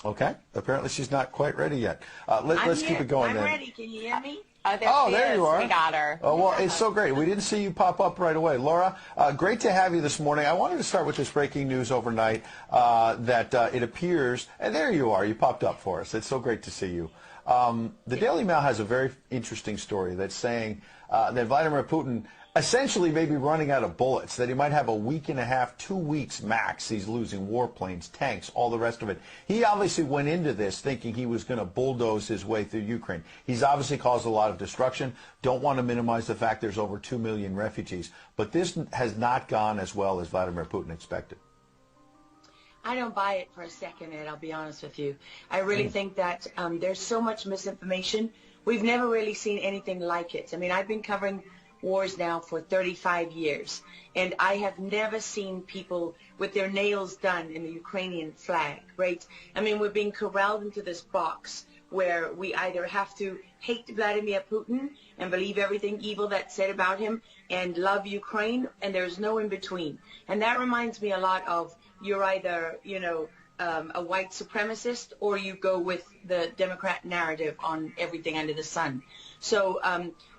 Okay. Apparently she's not quite ready yet. Let's keep it going then. I'm ready. Can you hear me? Oh, there you are. We got her. Oh, well, it's so great. We didn't see you pop up right away. Laura, great to have you this morning. I wanted to start with this breaking news overnight that it appears, and there you are. You popped up for us. It's so great to see you. The Daily Mail has a very interesting story that's saying that Vladimir Putin essentially may be running out of bullets, that he might have a week and a half, 2 weeks max. He's losing warplanes, tanks, all the rest of it. He obviously went into this thinking he was going to bulldoze his way through Ukraine. He's obviously caused a lot of destruction. Don't want to minimize the fact there's over 2 million refugees. But this has not gone as well as Vladimir Putin expected. I don't buy it for a second, Ed, I'll be honest with you. I really think that there's so much misinformation. We've never really seen anything like it. I mean, I've been covering wars now for 35 years, and I have never seen people with their nails done in the Ukrainian flag, right? I mean, we're being corralled into this box where we either have to hate Vladimir Putin and believe everything evil that's said about him and love Ukraine, and there's no in between. And that reminds me a lot of you're either, you know, a white supremacist, or you go with the Democrat narrative on everything under the sun. So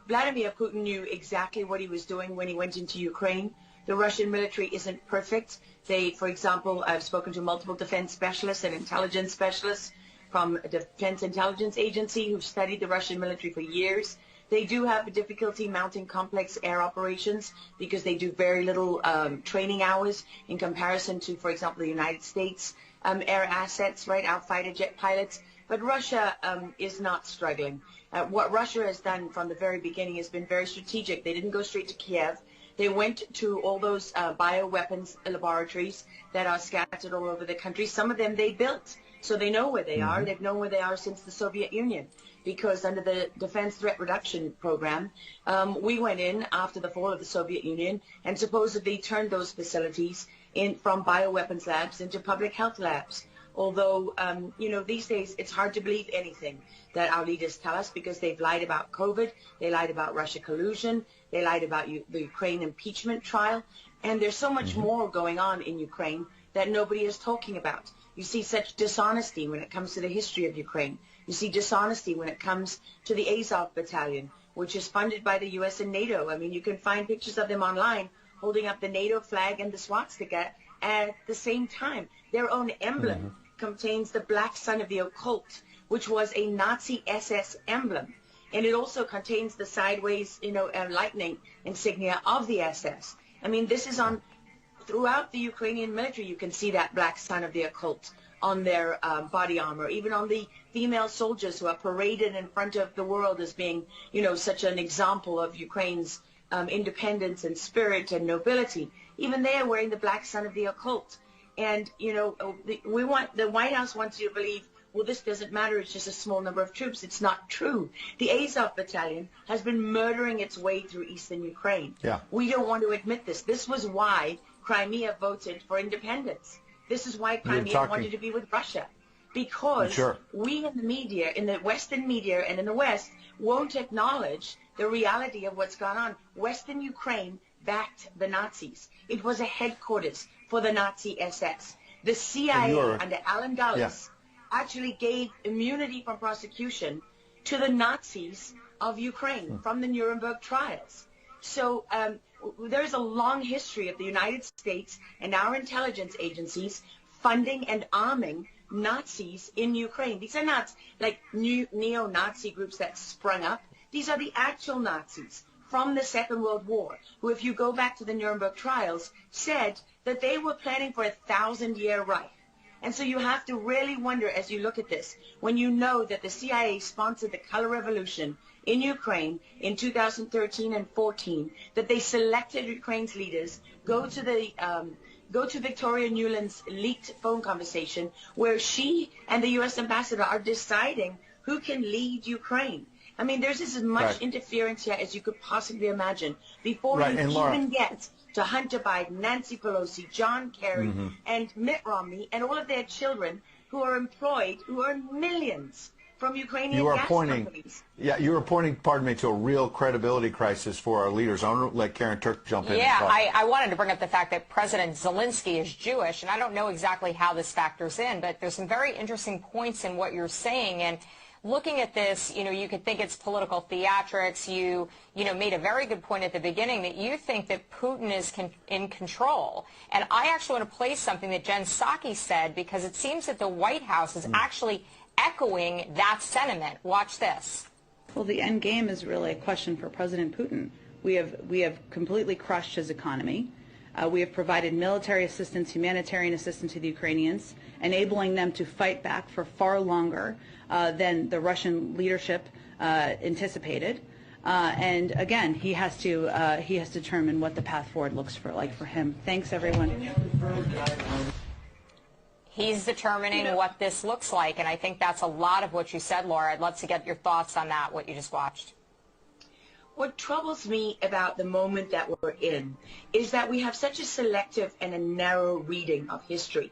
Vladimir Putin knew exactly what he was doing when he went into Ukraine. The Russian military isn't perfect. They, for example, I've spoken to multiple defense specialists and intelligence specialists from a Defense Intelligence Agency who've studied the Russian military for years. They do have a difficulty mounting complex air operations because they do very little training hours in comparison to, for example, the United States air assets, right, our fighter jet pilots. But Russia is not struggling. What Russia has done from the very beginning has been very strategic. They didn't go straight to Kiev. They went to all those bioweapons laboratories that are scattered all over the country. Some of them they built, so they know where they are. They've known where they are since the Soviet Union, because under the Defense Threat Reduction Program, we went in after the fall of the Soviet Union and supposedly turned those facilities from bioweapons labs into public health labs. Although, you know, these days it's hard to believe anything that our leaders tell us, because they've lied about COVID, they lied about Russia collusion, they lied about the Ukraine impeachment trial, and there's so much more going on in Ukraine that nobody is talking about. You see such dishonesty when it comes to the history of Ukraine. You see dishonesty when it comes to the Azov Battalion, which is funded by the U.S. and NATO. I mean, you can find pictures of them online holding up the NATO flag and the swastika at the same time. Their own emblem contains the black sun of the occult, which was a Nazi SS emblem. And it also contains the sideways, you know, lightning insignia of the SS. I mean, this is on throughout the Ukrainian military. You can see that black sun of the occult on their body armor, even on the female soldiers who are paraded in front of the world as being, you know, such an example of Ukraine's independence and spirit and nobility. Even they are wearing the black sun of the occult. And, you know, the White House wants you to believe, well, this doesn't matter, it's just a small number of troops. It's not true. The Azov Battalion has been murdering its way through eastern Ukraine. Yeah. We don't want to admit this. This was why Crimea voted for independence. This is why Crimea wanted to be with Russia. Because we in the media, in the Western media and in the West, won't acknowledge the reality of what's gone on. Western Ukraine backed the Nazis. It was a headquarters for the Nazi SS. The CIA under Alan Dulles actually gave immunity from prosecution to the Nazis of Ukraine from the Nuremberg trials. So there's a long history of the United States and our intelligence agencies funding and arming Nazis in Ukraine. These are not like new neo-Nazi groups that sprung up. These are the actual Nazis from the Second World War, who, if you go back to the Nuremberg trials, said that they were planning for a 1,000-year Reich. And so you have to really wonder, as you look at this, when you know that the CIA sponsored the color revolution in Ukraine in 2013 and 14, that they selected Ukraine's leaders, go to Victoria Nuland's leaked phone conversation where she and the U.S. ambassador are deciding who can lead Ukraine. I mean, there's as much interference here as you could possibly imagine before you even get to Hunter Biden, Nancy Pelosi, John Kerry, and Mitt Romney, and all of their children who are employed, who earn millions from Ukrainian gas companies. Yeah, you are pointing, pardon me, to a real credibility crisis for our leaders. I want to let Karen Turk jump in. Yeah, I wanted to bring up the fact that President Zelensky is Jewish, and I don't know exactly how this factors in, but there's some very interesting points in what you're saying. And looking at this, you could think it's political theatrics. You made a very good point at the beginning that you think that Putin is in control. And I actually want to play something that Jen Psaki said, because it seems that the White House is actually echoing that sentiment. Watch this. Well, the end game is really a question for President Putin. We have completely crushed his economy. We have provided military assistance, humanitarian assistance to the Ukrainians, enabling them to fight back for far longer than the Russian leadership anticipated. And again, he has to determine what the path forward looks like for him. Thanks, everyone. He's determining what this looks like, and I think that's a lot of what you said, Laura. I'd love to get your thoughts on that, what you just watched. What troubles me about the moment that we're in is that we have such a selective and a narrow reading of history.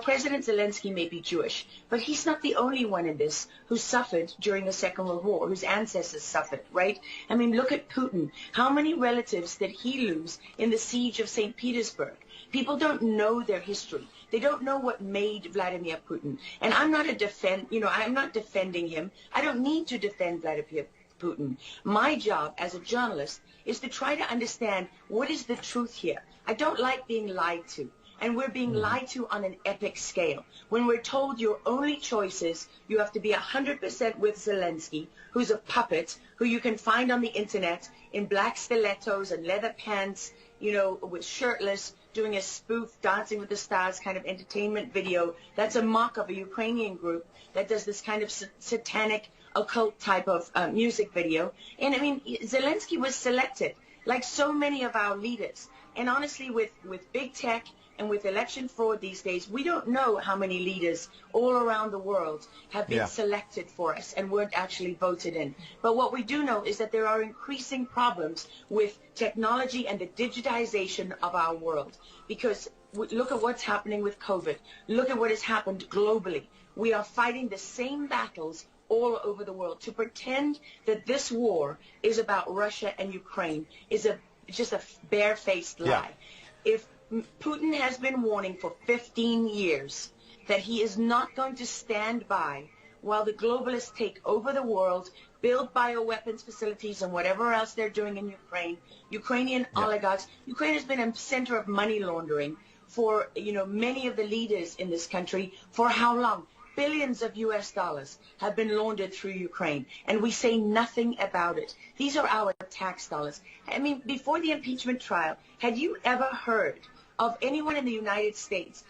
President Zelensky may be Jewish, but he's not the only one in this who suffered during the Second World War, whose ancestors suffered, right? I mean, look at Putin. How many relatives did he lose in the siege of St. Petersburg? People don't know their history. They don't know what made Vladimir Putin. And I'm not I'm not defending him. I don't need to defend Vladimir Putin. My job as a journalist is to try to understand what is the truth here. I don't like being lied to. And we're being lied to on an epic scale. When we're told your only choice is you have to be 100% with Zelensky, who's a puppet, who you can find on the internet in black stilettos and leather pants, with shirtless, doing a spoof Dancing with the Stars kind of entertainment video. That's a mock of a Ukrainian group that does this kind of satanic occult type of music video. And I mean, Zelensky was selected, like so many of our leaders. And honestly, with big tech and with election fraud these days, we don't know how many leaders all around the world have been selected for us and weren't actually voted in. But what we do know is that there are increasing problems with technology and the digitization of our world. Because look at what's happening with COVID. Look at what has happened globally. We are fighting the same battles all over the world. To pretend that this war is about Russia and Ukraine is just a barefaced lie. If Putin has been warning for 15 years that he is not going to stand by while the globalists take over the world, build bioweapons facilities and whatever else they're doing in Ukraine, Ukrainian oligarchs. Ukraine has been a center of money laundering for, many of the leaders in this country. For how long? Billions of US dollars have been laundered through Ukraine, and we say nothing about it. These are our tax dollars. I mean, before the impeachment trial, had you ever heard of anyone in the United States,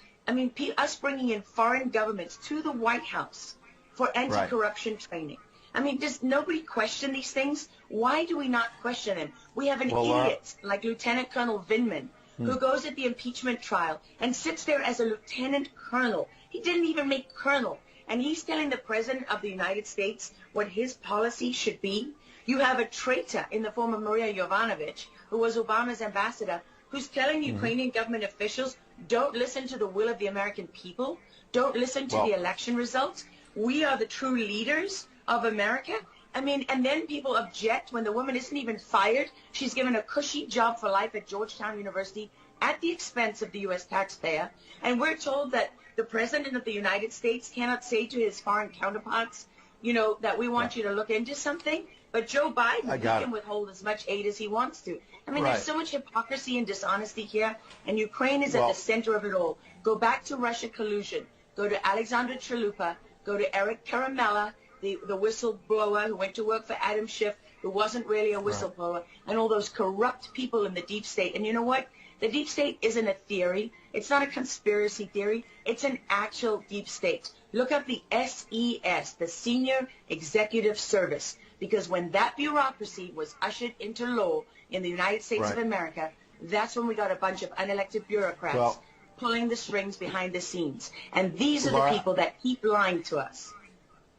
us bringing in foreign governments to the White House for anti-corruption training? I mean, does nobody question these things? Why do we not question them? We have an idiot like Lieutenant Colonel Vindman who goes at the impeachment trial and sits there as a lieutenant colonel. He didn't even make colonel. And he's telling the President of the United States what his policy should be. You have a traitor in the form of Maria Yovanovitch, who was Obama's ambassador, who's telling Ukrainian government officials, don't listen to the will of the American people. Don't listen to the election results. We are the true leaders of America. I mean, and then people object when the woman isn't even fired. She's given a cushy job for life at Georgetown University at the expense of the U.S. taxpayer. And we're told that the President of the United States cannot say to his foreign counterparts, that we want you to look into something. But Joe Biden can withhold as much aid as he wants to. I mean, there's so much hypocrisy and dishonesty here, and Ukraine is at the center of it all. Go back to Russia collusion. Go to Alexander Chalupa. Go to Eric Karamella, the whistleblower who went to work for Adam Schiff, who wasn't really a whistleblower, and all those corrupt people in the deep state. And you know what? The deep state isn't a theory. It's not a conspiracy theory. It's an actual deep state. Look up the SES, the Senior Executive Service, because when that bureaucracy was ushered into law in the United States of America, that's when we got a bunch of unelected bureaucrats pulling the strings behind the scenes. And these are the people that keep lying to us.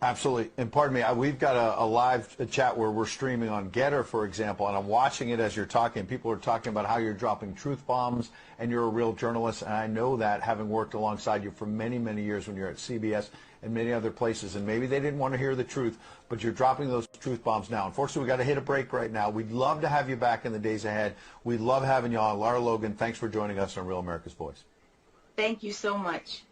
Absolutely. And pardon me, we've got a live chat where we're streaming on Getter, for example, and I'm watching it as you're talking. People are talking about how you're dropping truth bombs and you're a real journalist, and I know that, having worked alongside you for many, many years when you're at CBS and many other places, and maybe they didn't want to hear the truth, but you're dropping those truth bombs now. Unfortunately, we've got to hit a break right now. We'd love to have you back in the days ahead. We love having you on. Lara Logan, thanks for joining us on Real America's Voice. Thank you so much.